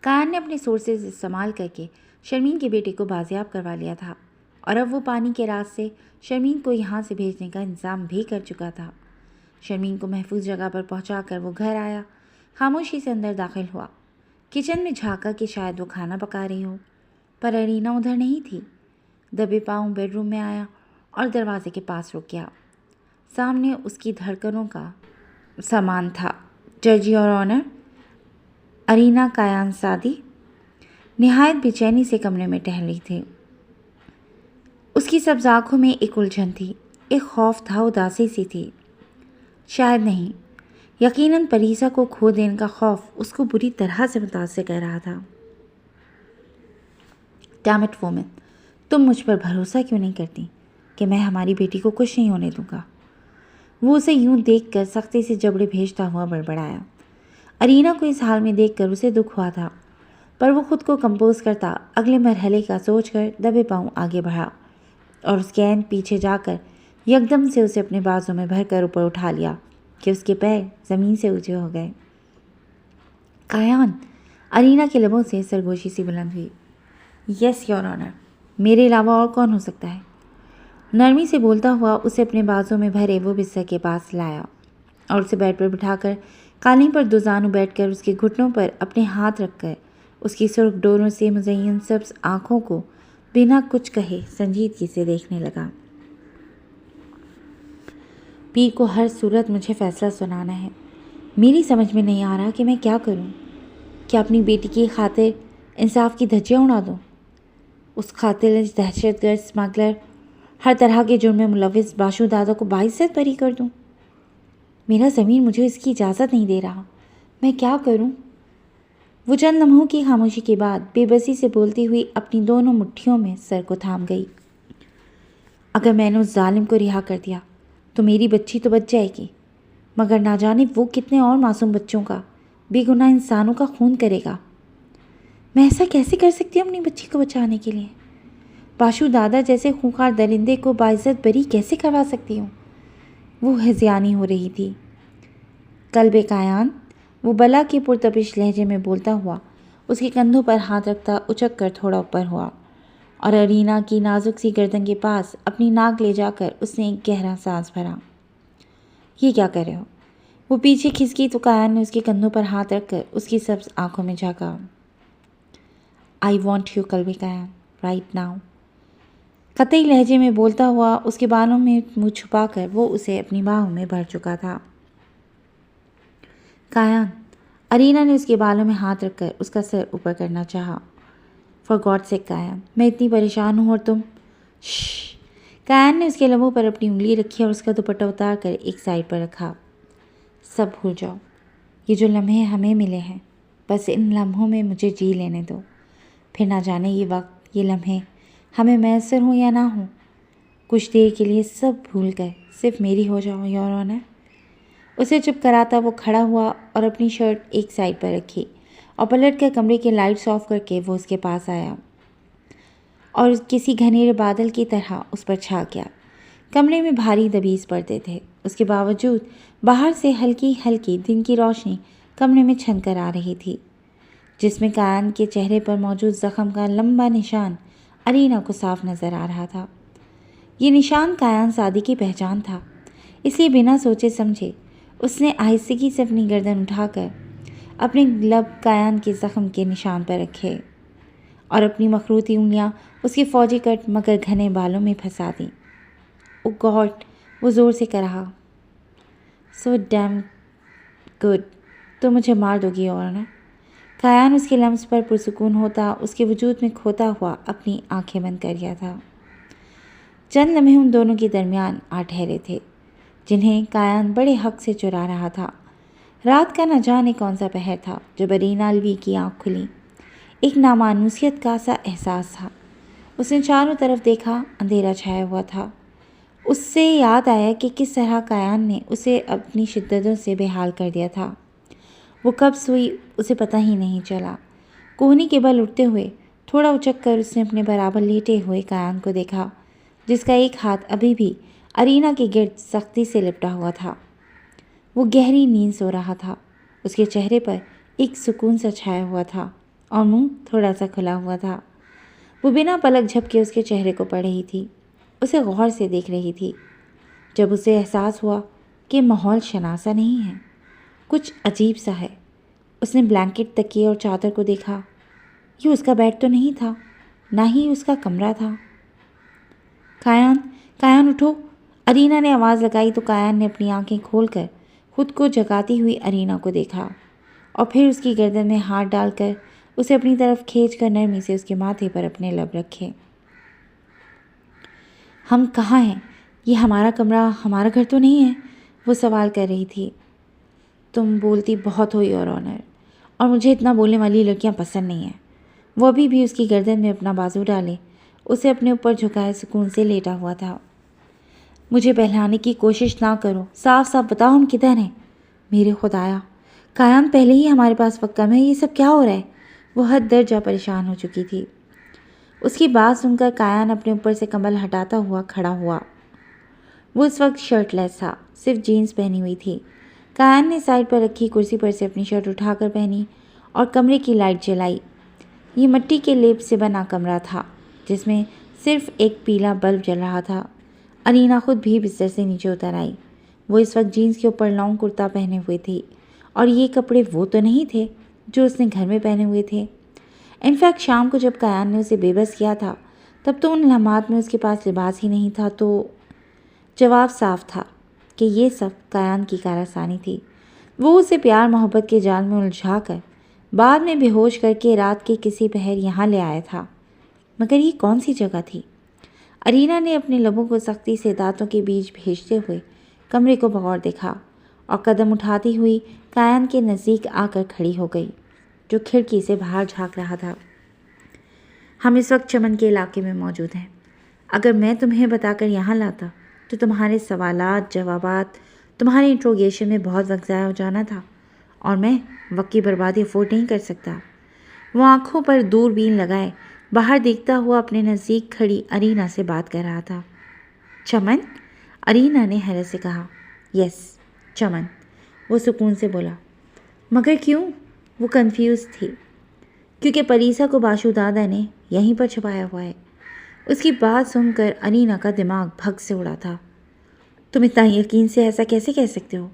کائان نے اپنے سورسز استعمال کر کے شرمین کے بیٹے کو بازیاب کروا لیا تھا اور اب وہ پانی کے راز سے شرمین کو یہاں سے بھیجنے کا انتظام بھی کر چکا تھا۔ شرمین کو محفوظ جگہ پر پہنچا کر وہ گھر آیا، خاموشی سے اندر داخل ہوا۔ کچن میں جھانکا کہ شاید وہ کھانا پکا رہی ہو، پر ارینا ادھر نہیں تھی۔ دبے پاؤں بیڈ روم میں آیا اور دروازے کے پاس رک گیا۔ سامنے اس کی دھڑکنوں کا سامان تھا۔ جج یور آنر، ارینا کائان سادی نہایت بے چینی سے کمرے میں ٹہل رہی تھی۔ اس کی سبز آنکھوں میں ایک الجھن تھی، ایک خوف تھا، اداسی سی تھی۔ شاید نہیں، یقیناً پریسا کو کھو دینے کا خوف اس کو بری طرح سے متاثر کر رہا تھا۔ ڈیم اٹ وومن، تم مجھ پر بھروسہ کیوں نہیں کرتی کہ میں ہماری بیٹی کو کچھ نہیں ہونے دوں گا؟ وہ اسے یوں دیکھ کر سختی سے جبڑے بھیجتا ہوا بڑبڑایا۔ ارینا کو اس حال میں دیکھ کر اسے دکھ ہوا تھا، پر وہ خود کو کمپوز کرتا اگلے مرحلے کا سوچ کر دبے پاؤں آگے بڑھا اور اس کے عین پیچھے جا کر یکدم سے اسے اپنے بازوں میں بھر کر اوپر اٹھا لیا کہ اس کے پیر زمین سے اونچے ہو گئے۔ کائان، ارینا کے لبوں سے سرگوشی سی بلند ہوئی۔ یس یور آنر، میرے علاوہ اور کون ہو سکتا ہے؟ نرمی سے بولتا ہوا اسے اپنے بازوں میں بھرے وہ بستر کے پاس لایا اور اسے بیڈ پر بٹھا کر قالین پر دوزانو بیٹھ کر اس کے گھٹنوں پر اپنے ہاتھ رکھ کر اس کی سرخ ڈوروں سے مزین سبز آنکھوں کو بنا کچھ کہے سنجیدگی سے دیکھنے لگا۔ پیر کو ہر صورت مجھے فیصلہ سنانا ہے۔ میری سمجھ میں نہیں آ رہا کہ میں کیا کروں۔ کیا اپنی بیٹی کی خاطر انصاف کی دھجیاں اڑا دوں؟ اس قاتل، دہشت گرد، اسمگلر، ہر طرح کے جرم میں ملوث باشو دادا کو باعزت بری کر دوں؟ میرا ضمیر مجھے اس کی اجازت نہیں دے رہا۔ میں کیا کروں؟ وہ چند لمحوں کی خاموشی کے بعد بے بسی سے بولتی ہوئی اپنی دونوں مٹھیوں میں سر کو تھام گئی۔ اگر میں نے اس ظالم کو رہا کر دیا تو میری بچی تو بچ جائے گی، مگر نہ جانے وہ کتنے اور معصوم بچوں کا، بے گناہ انسانوں کا خون کرے گا۔ میں ایسا کیسے کر سکتی ہوں اپنی بچی کو بچانے کے لیے؟ باشو دادا جیسے خونخوار درندے کو باعزت بری کیسے کروا سکتی ہوں؟ وہ ہذیانی ہو رہی تھی۔ قلب کائان، وہ بلا کے پرتپش لہجے میں بولتا ہوا اس کے کندھوں پر ہاتھ رکھتا اچک کر تھوڑا اوپر ہوا اور ارینا کی نازک سی گردن کے پاس اپنی ناک لے جا کر اس نے ایک گہرا سانس بھرا۔ یہ کیا کر رہے ہو؟ وہ پیچھے کھسکی تو کائان نے اس کے کندھوں پر ہاتھ رکھ کر اس کی سبز آنکھوں میں جھانکا۔ آئی وانٹ یو قلب کائان رائٹ ناؤ، قطعی لہجے میں بولتا ہوا اس کے بالوں میں منہ چھپا کر وہ اسے اپنی باہوں میں بھر چکا تھا۔ کائان، ارینا نے اس کے بالوں میں ہاتھ رکھ کر اس کا سر اوپر کرنا چاہا۔ فار گاڈ سیک کائان، میں اتنی پریشان ہوں اور تم… شش۔ کائان نے اس کے لبوں پر اپنی انگلی رکھی اور اس کا دوپٹہ اتار کر ایک سائڈ پر رکھا۔ سب بھول جاؤ، یہ جو لمحے ہمیں ملے ہیں، بس ان لمحوں میں مجھے جی لینے دو، پھر نہ جانے یہ وقت، یہ لمحے ہمیں میسر ہوں یا نہ ہوں، کچھ دیر کے لیے سب بھول کر صرف میری ہو جاؤ یور آنر۔ اسے چپ کراتا وہ کھڑا ہوا اور اپنی شرٹ ایک سائڈ پر رکھی اور پلٹ کر کمرے کے لائٹس آف کر کے وہ اس کے پاس آیا اور کسی گھنیرے بادل کی طرح اس پر چھا گیا۔ کمرے میں بھاری دبیز پڑتے تھے، اس کے باوجود باہر سے ہلکی ہلکی دن کی روشنی کمرے میں چھن کر آ رہی تھی، جس میں کائان کے چہرے پر موجود زخم کا لمبا نشان ارینا کو صاف نظر آ رہا تھا۔ یہ نشان کائان سادی کی پہچان تھا، اس لیے بنا سوچے سمجھے اس نے آہستگی سے اپنی گردن اٹھا کر اپنے لب کائان کے زخم کے نشان پر رکھے اور اپنی مخروطی انگلیاں اس کے فوجی کٹ مگر گھنے بالوں میں پھنسا دیں۔ او گاڈ، وہ زور سے کہہ رہا۔ سو ڈیم گڈ، تو مجھے مار دو گی اور نا؟ کائان اس کے لمس پر پرسکون ہوتا اس کے وجود میں کھوتا ہوا اپنی آنکھیں بند کر گیا تھا۔ چند لمحے ان دونوں کے درمیان آ ٹھہرے تھے جنہیں کائان بڑے حق سے چرا رہا تھا۔ رات کا نہ جانے کون سا پہر تھا جب ارینا الوی کی آنکھ کھلی۔ ایک نامانوسیت کا سا احساس تھا۔ اس نے چاروں طرف دیکھا، اندھیرا چھایا ہوا تھا۔ اس سے یاد آیا کہ کس طرح کائان نے اسے اپنی شدتوں سے بے حال کر دیا تھا۔ وہ کب سوئی اسے پتہ ہی نہیں چلا۔ کوہنی کے بل اٹھتے ہوئے تھوڑا اچک کر اس نے اپنے برابر لیٹے ہوئے کائان کو دیکھا، جس کا ایک ہاتھ ابھی بھی ارینا کے گرد سختی سے لپٹا ہوا تھا۔ وہ گہری نیند سو رہا تھا۔ اس کے چہرے پر ایک سکون سا چھایا ہوا تھا اور منہ تھوڑا سا کھلا ہوا تھا۔ وہ بنا پلک جھپکے اس کے چہرے کو پڑھ رہی تھی، اسے غور سے دیکھ رہی تھی۔ جب اسے احساس ہوا کہ ماحول شناسا نہیں ہے، کچھ عجیب سا ہے، اس نے بلینکٹ، تکیے اور چادر کو دیکھا۔ یہ اس کا بیڈ تو نہیں تھا، نہ ہی اس کا کمرہ تھا۔ کایان، کایان اٹھو! ارینا نے آواز لگائی تو کایان نے اپنی آنکھیں کھول کر خود کو جگاتی ہوئی ارینا کو دیکھا اور پھر اس کی گردن میں ہاتھ ڈال کر اسے اپنی طرف کھینچ کر نرمی سے اس کے ماتھے پر اپنے لب رکھے۔ ہم کہاں ہیں؟ یہ ہمارا کمرہ، ہمارا گھر تو نہیں ہے؟ وہ سوال کر رہی تھی۔ تم بولتی بہت ہو یور آنر، اور مجھے اتنا بولنے والی لڑکیاں پسند نہیں ہیں۔ وہ ابھی بھی اس کی گردن میں اپنا بازو ڈالے اسے اپنے اوپر جھکائے سکون سے لیٹا ہوا تھا۔ مجھے بہلانے کی کوشش نہ کرو، صاف صاف بتاؤ ہم کدھر ہیں؟ میرے خدایا، کایان پہلے ہی ہمارے پاس وقت کم ہے، یہ سب کیا ہو رہا ہے؟ وہ حد درجہ پریشان ہو چکی تھی۔ اس کی بات سن کر کایان اپنے اوپر سے کمبل ہٹاتا ہوا کھڑا ہوا۔ وہ اس وقت شرٹ لیس تھا، صرف جینز پہنی ہوئی تھی۔ کایان نے سائڈ پر رکھی کرسی پر سے اپنی شرٹ اٹھا کر پہنی اور کمرے کی لائٹ جلائی۔ یہ مٹی کے لیپ سے بنا کمرہ تھا جس میں صرف ایک پیلا بلب جل رہا تھا۔ ارینا خود بھی بستر سے نیچے اتر آئی۔ وہ اس وقت جینز کے اوپر لانگ کرتا پہنے ہوئے تھی اور یہ کپڑے وہ تو نہیں تھے جو اس نے گھر میں پہنے ہوئے تھے۔ انفیکٹ شام کو جب کایان نے اسے بے بس کیا تھا تب تو ان لمحات میں اس کے پاس لباس ہی نہیں تھا، تو جواب صاف تھا کہ یہ سب کایان کی کارآسانی تھی۔ وہ اسے پیار محبت کے جال میں الجھا کر بعد میں بے ہوش کر کے رات کے کسی پہر یہاں لے آیا تھا۔ مگر یہ کون سی جگہ تھی؟ ارینا نے اپنے لبوں کو سختی سے دانتوں کے بیچ بھیجتے ہوئے کمرے کو بغور دیکھا اور قدم اٹھاتی ہوئی کایان کے نزدیک آ کر کھڑی ہو گئی جو کھڑکی سے باہر جھانک رہا تھا۔ ہم اس وقت چمن کے علاقے میں موجود ہیں۔ اگر میں تمہیں بتا کر یہاں لاتا تو تمہارے سوالات، جوابات، تمہارے انٹروگیشن میں بہت وقت ضائع ہو جانا تھا اور میں وقت کی بربادی افورڈ نہیں کر سکتا۔ وہ آنکھوں پر دوربین لگائے باہر دیکھتا ہوا اپنے نزدیک کھڑی ارینا سے بات کر رہا تھا۔ چمن؟ ارینا نے حیرت سے کہا۔ یس، چمن، وہ سکون سے بولا۔ مگر کیوں؟ وہ کنفیوز تھی۔ کیونکہ پریسا کو باشو دادا نے یہیں پر چھپایا ہوا ہے۔ اس کی بات سن کر ارینا کا دماغ بھگ سے اڑا تھا۔ تم اتنا یقین سے ایسا کیسے کہہ سکتے ہو؟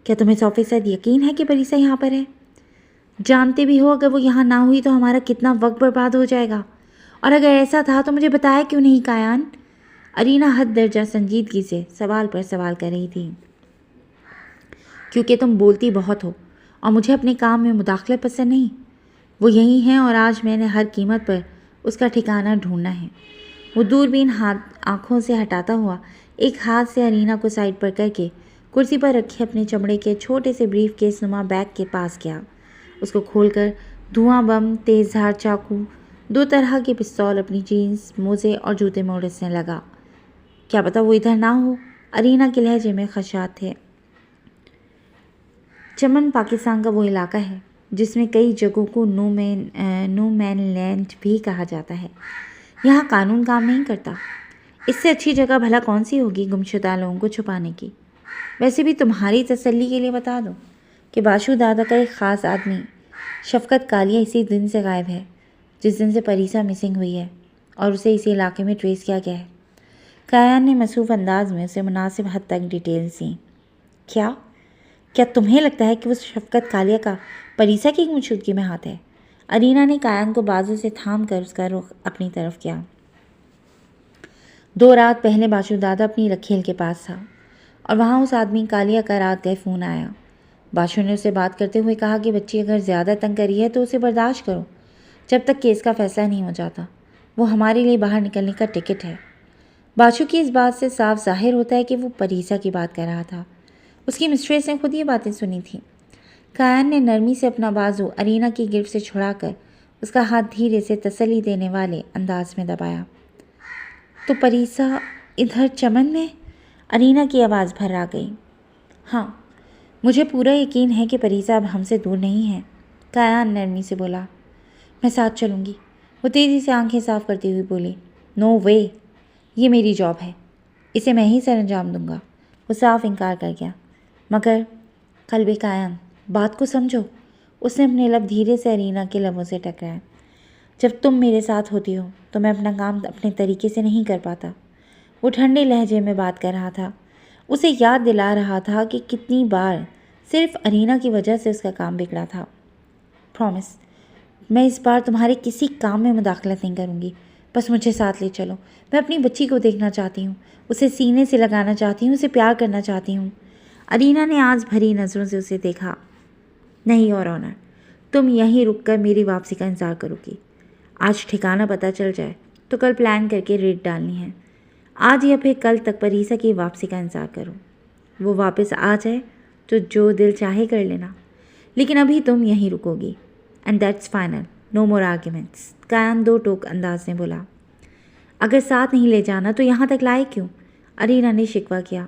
کیا تمہیں 100% یقین ہے کہ پریسا یہاں پر ہے؟ جانتے بھی ہو اگر وہ یہاں نہ ہوئی تو ہمارا کتنا وقت برباد ہو جائے گا، اور اگر ایسا تھا تو مجھے بتایا کیوں نہیں کایان؟ ارینا حد درجہ سنجیدگی سے سوال پر سوال کر رہی تھی۔ کیونکہ تم بولتی بہت ہو اور مجھے اپنے کام میں مداخلت پسند نہیں۔ وہ یہی ہیں اور آج میں نے ہر قیمت پر اس کا ٹھکانہ ڈھونڈنا ہے۔ وہ دوربین آنکھوں سے ہٹاتا ہوا ایک ہاتھ سے ارینا کو سائڈ پر کر کے کرسی پر رکھے اپنے چمڑے کے چھوٹے سے بریف کیس نما بیگ کے پاس گیا۔ اس کو کھول کر دھواں بم، تیز دھار چاقو، 2 طرح کے پستول، اپنی جینز، موزے اور جوتے میں اڑسنے لگا۔ کیا پتا وہ ادھر نہ ہو؟ ارینا کے لہجے میں خدشات تھے۔ چمن پاکستان کا وہ علاقہ ہے جس میں کئی جگہوں کو نو مین لینڈ بھی کہا جاتا ہے۔ یہاں قانون کام نہیں کرتا۔ اس سے اچھی جگہ بھلا کون سی ہوگی گمشدہ لوگوں کو چھپانے کی؟ ویسے بھی تمہاری تسلی کے لیے بتا دو کہ باشو دادا کا ایک خاص آدمی شفقت کالیا اسی دن سے غائب ہے جس دن سے پریسا مسنگ ہوئی ہے، اور اسے اسی علاقے میں ٹریس کیا گیا ہے۔ کایان نے مصروف انداز میں اسے مناسب حد تک ڈیٹیلز دیں۔ کیا تمہیں لگتا ہے کہ وہ شفقت کالیا کا پریسا کی موجودگی میں ہاتھ ہے؟ ارینا نے کایان کو بازو سے تھام کر اس کا رخ اپنی طرف کیا۔ 2 رات پہلے باشو دادا اپنی رکھیل کے پاس تھا اور وہاں اس آدمی کالیا کا رات گئے فون آیا۔ باشو نے اسے بات کرتے ہوئے کہا کہ بچی اگر زیادہ تنگ کری ہے تو اسے برداشت کرو جب تک کیس کا فیصلہ نہیں ہو جاتا۔ وہ ہمارے لیے باہر نکلنے کا ٹکٹ ہے۔ باشو کی اس بات سے صاف ظاہر ہوتا ہے کہ وہ پریسا کی بات کر رہا تھا۔ اس کی مسٹریس نے خود یہ باتیں سنی تھیں۔ کایان نے نرمی سے اپنا بازو ارینا کی گرفت سے چھڑا کر اس کا ہاتھ دھیرے سے تسلی دینے والے انداز میں دبایا۔ تو پریسا ادھر چمن میں؟ ارینا کی آواز بھر آ گئی۔ ہاں، مجھے پورا یقین ہے کہ پریسا اب ہم سے دور نہیں ہے، کایان نرمی سے بولا۔ میں ساتھ چلوں گی، وہ تیزی سے آنکھیں صاف کرتی ہوئی بولی۔ نو وے، یہ میری جاب ہے، اسے میں ہی سر انجام دوں گا۔ وہ صاف انکار کر گیا۔ مگر قلب کایان، بات کو سمجھو، اس نے اپنے لب دھیرے سے ارینا کے لبوں سے ٹکرائے۔ جب تم میرے ساتھ ہوتی ہو تو میں اپنا کام اپنے طریقے سے نہیں کر پاتا۔ وہ ٹھنڈے لہجے میں بات کر رہا تھا، اسے یاد دلا رہا تھا کہ کتنی بار صرف ارینا کی وجہ سے اس کا کام بگڑا تھا۔ پرومس، میں اس بار تمہارے کسی کام میں مداخلت نہیں کروں گی، بس مجھے ساتھ لے چلو۔ میں اپنی بچی کو دیکھنا چاہتی ہوں، اسے سینے سے لگانا چاہتی ہوں، اسے پیار کرنا چاہتی ہوں۔ ارینا نے آنس بھری نظروں سے اسے دیکھا۔ نہیں اور آنر، تم یہیں رک کر میری واپسی کا انتظار کرو گی۔ آج ٹھکانہ پتہ چل جائے تو کل پلان کر کے ریڈ ڈالنی ہے۔ آج یا پھر کل تک پریسا کی واپسی کا انتظار کرو۔ وہ واپس آ جائے تو جو دل چاہے کر لینا، لیکن ابھی تم یہیں رکو گی۔ And that's final, no more arguments, کایان دو ٹوک انداز میں بولا۔ اگر ساتھ نہیں لے جانا تو یہاں تک لائے کیوں؟ ارینا نے شکوہ کیا۔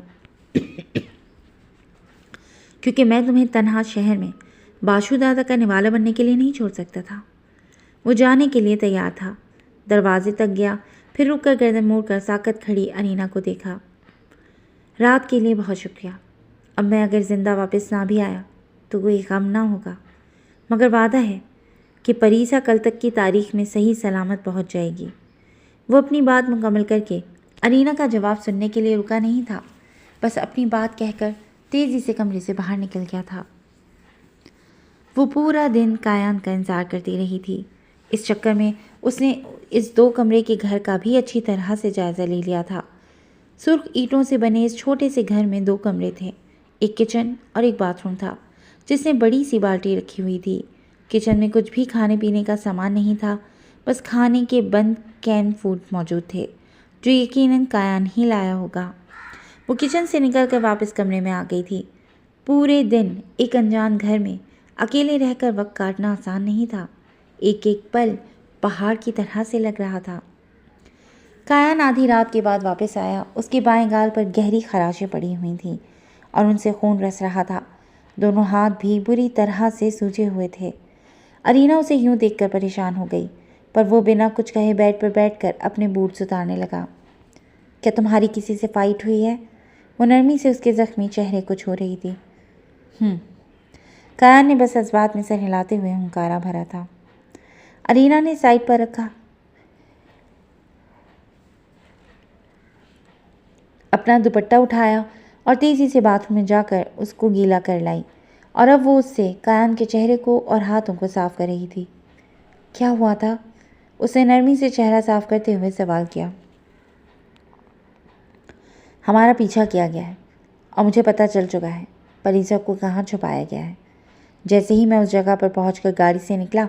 کیونکہ میں تمہیں تنہا شہر میں باشو دادا کا نوالا بننے کے لیے نہیں چھوڑ سکتا تھا۔ وہ جانے کے لیے تیار تھا، دروازے تک گیا، پھر رک کر گردن موڑ کر ساکت کھڑی ارینا کو دیکھا۔ رات کے لیے بہت شکریہ۔ اب میں اگر زندہ واپس نہ بھی آیا تو کوئی غم نہ ہوگا، مگر وعدہ ہے کہ پریسا کل تک کی تاریخ میں صحیح سلامت پہنچ جائے گی۔ وہ اپنی بات مکمل کر کے ارینا کا جواب سننے کے لیے رکا نہیں تھا، بس اپنی بات کہہ کر تیزی سے کمرے سے باہر نکل گیا تھا۔ وہ پورا دن کایان کا انتظار کرتی رہی تھی۔ اس چکر میں اس نے اس 2 کمرے کے گھر کا بھی اچھی طرح سے جائزہ لے لیا تھا۔ سرخ اینٹوں سے بنے اس چھوٹے سے گھر میں 2 کمرے تھے، ایک کچن اور ایک باتھ روم تھا جس میں بڑی سی بالٹی رکھی ہوئی تھی۔ کچن میں کچھ بھی کھانے پینے کا سامان نہیں تھا، بس کھانے کے بند کین فوڈ موجود تھے جو یقیناً کایان ہی لایا ہوگا۔ وہ کچن سے نکل کر واپس کمرے میں آ گئی تھی۔ پورے دن ایک انجان گھر میں اکیلے رہ کر وقت کاٹنا آسان نہیں تھا۔ ایک ایک پل پہاڑ کی طرح سے لگ رہا تھا۔ کایان آدھی رات کے بعد واپس آیا۔ اس کے بائیں گال پر گہری خراشیں پڑی ہوئی تھیں اور ان سے خون رس رہا تھا۔ دونوں ہاتھ بھی بری طرح سے سوجے ہوئے تھے۔ ارینا اسے یوں دیکھ کر پریشان ہو گئی، پر وہ بنا کچھ کہے بیڈ پر بیٹھ کر اپنے بوٹس اتارنے لگا۔ کیا تمہاری کسی سے فائٹ ہوئی ہے؟ وہ نرمی سے اس کے زخمی چہرے کو چھو رہی تھی۔ کایان نے بس اس بات میں سر ہلاتے ہوئے ہنکارا بھرا تھا۔ ارینا نے سائڈ پر رکھا اپنا دوپٹہ اٹھایا اور تیزی سے باتھ روم میں جا کر اس کو گیلا کر لائی، اور اب وہ اس سے کایان کے چہرے کو اور ہاتھوں کو صاف کر رہی تھی۔ کیا ہوا تھا؟ اس نے نرمی سے چہرہ صاف کرتے ہوئے سوال کیا۔ ہمارا پیچھا کیا گیا ہے اور مجھے پتہ چل چکا ہے پریسا کو کہاں چھپایا گیا ہے۔ جیسے ہی میں اس جگہ پر پہنچ کر گاڑی سے نکلا،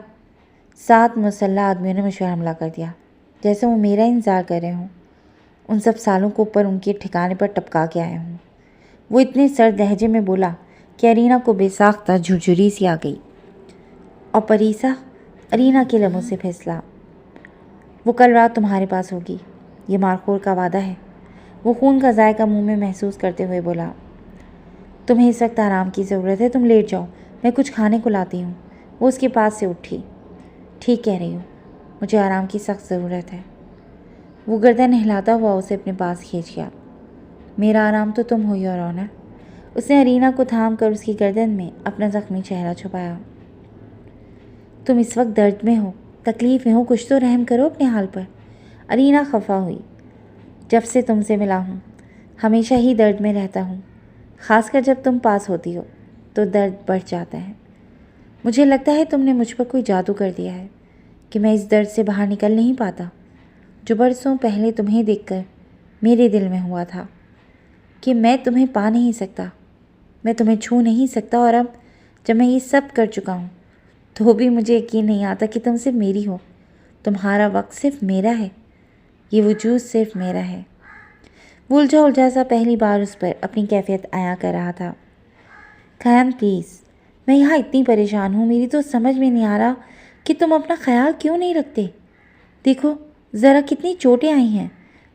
7 مسلح آدمیوں نے مجھ پر حملہ کر دیا، جیسے وہ میرا انتظار کر رہے ہوں۔ ان سب سالوں کو اوپر ان کے ٹھکانے پر ٹپکا کے آئے ہوں۔ وہ اتنے سرد لہجے میں بولا کہ ارینا کو بے ساختہ جھرجھری سی آ گئی۔ اور پریسا؟ ارینا کے لبوں سے پھسلا۔ وہ کل رات تمہارے پاس ہوگی، یہ مارخور کا وعدہ ہے۔ وہ خون کا ذائقہ منہ میں محسوس کرتے ہوئے بولا۔ تمہیں اس وقت آرام کی ضرورت ہے، تم لیٹ جاؤ، میں کچھ کھانے کو لاتی ہوں۔ وہ اس کے پاس سے اٹھی۔ ٹھیک کہہ رہی ہو، مجھے آرام کی سخت ضرورت ہے۔ وہ گردن ہلاتا ہوا اسے اپنے پاس کھینچ گیا۔ میرا آرام تو تم ہو یور آنر۔ اس نے ارینا کو تھام کر اس کی گردن میں اپنا زخمی چہرہ چھپایا۔ تم اس وقت درد میں ہو، تکلیف میں ہو، کچھ تو رحم کرو اپنے حال پر۔ ارینا خفا ہوئی۔ جب سے تم سے ملا ہوں ہمیشہ ہی درد میں رہتا ہوں، خاص کر جب تم پاس ہوتی ہو تو درد بڑھ جاتا ہے۔ مجھے لگتا ہے تم نے مجھ پر کوئی جادو کر دیا ہے کہ میں اس درد سے باہر نکل نہیں پاتا جو برسوں پہلے تمہیں دیکھ کر میرے دل میں ہوا تھا، کہ میں تمہیں پا نہیں سکتا، میں تمہیں چھو نہیں سکتا، اور اب جب میں یہ سب کر چکا ہوں تو بھی مجھے یقین نہیں آتا کہ تم صرف میری ہو، تمہارا وقت صرف میرا ہے، یہ وجود صرف میرا ہے۔ وہ الجھا الجھا سا پہلی بار اس پر اپنی کیفیت عیاں کر رہا تھا۔ کایان پلیز، میں یہاں اتنی پریشان ہوں، میری تو سمجھ میں نہیں آ رہا کہ تم اپنا خیال کیوں نہیں رکھتے۔ دیکھو ذرا کتنی چوٹیں آئی ہیں،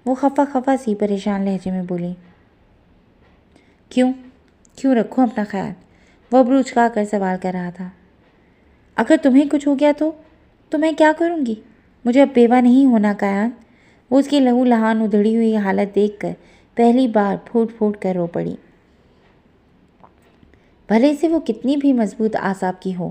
وہ خفا خفا سی پریشان لہجے میں بولی۔ کیوں رکھوں اپنا خیال؟ وہ ابرو اچکا کر سوال کر رہا تھا۔ اگر تمہیں کچھ ہو گیا تو میں کیا کروں گی؟ مجھے اب بیوہ نہیں ہونا کایان۔ وہ اس کی لہو لہان ادھڑی ہوئی حالت دیکھ کر پہلی بار پھوٹ پھوٹ کر رو پڑی۔ بھلے سے وہ کتنی بھی مضبوط اعصاب کی ہو،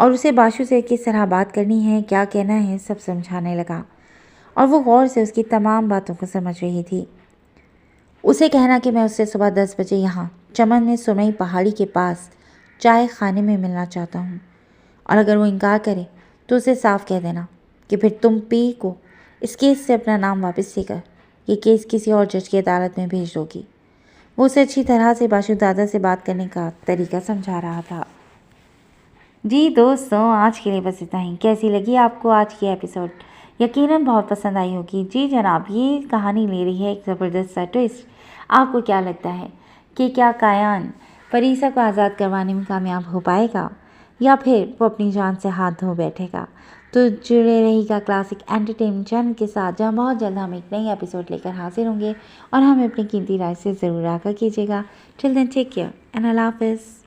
اور اسے باشو سے کس طرح بات کرنی ہے، کیا کہنا ہے، سب سمجھانے لگا، اور وہ غور سے اس کی تمام باتوں کو سمجھ رہی تھی۔ اسے کہنا کہ میں اس سے صبح 10 بجے یہاں چمن میں سنئی پہاڑی کے پاس چائے خانے میں ملنا چاہتا ہوں، اور اگر وہ انکار کرے تو اسے صاف کہہ دینا کہ پھر تم پی کو اس کیس سے اپنا نام واپس لے کر یہ کیس کسی اور جج کی عدالت میں بھیج دو گی۔ وہ اسے اچھی طرح سے باشو دادا سے بات کرنے کا طریقہ سمجھا رہا تھا۔ جی دوستوں، آج کے لیے بس اتنا ہی۔ کیسی لگی آپ کو آج کی ایپیسوڈ؟ یقیناً بہت پسند آئی ہوگی۔ جی جناب، یہ کہانی لے رہی ہے ایک زبردست سا ٹوئسٹ۔ آپ کو کیا لگتا ہے کہ کیا کایان فریسا کو آزاد کروانے میں کامیاب ہو پائے گا یا پھر وہ اپنی جان سے ہاتھ دھو بیٹھے گا؟ تو جڑے رہی گا کلاسک انٹرٹینمنٹ چینل کے ساتھ، جہاں بہت جلد ہم ایک نئی ایپیسوڈ لے کر حاضر ہوں گے، اور ہمیں اپنی قیمتی رائے سے ضرور آگاہ کیجیے گا۔ ٹل دین ٹیک کیئر اینڈ اللہ حافظ۔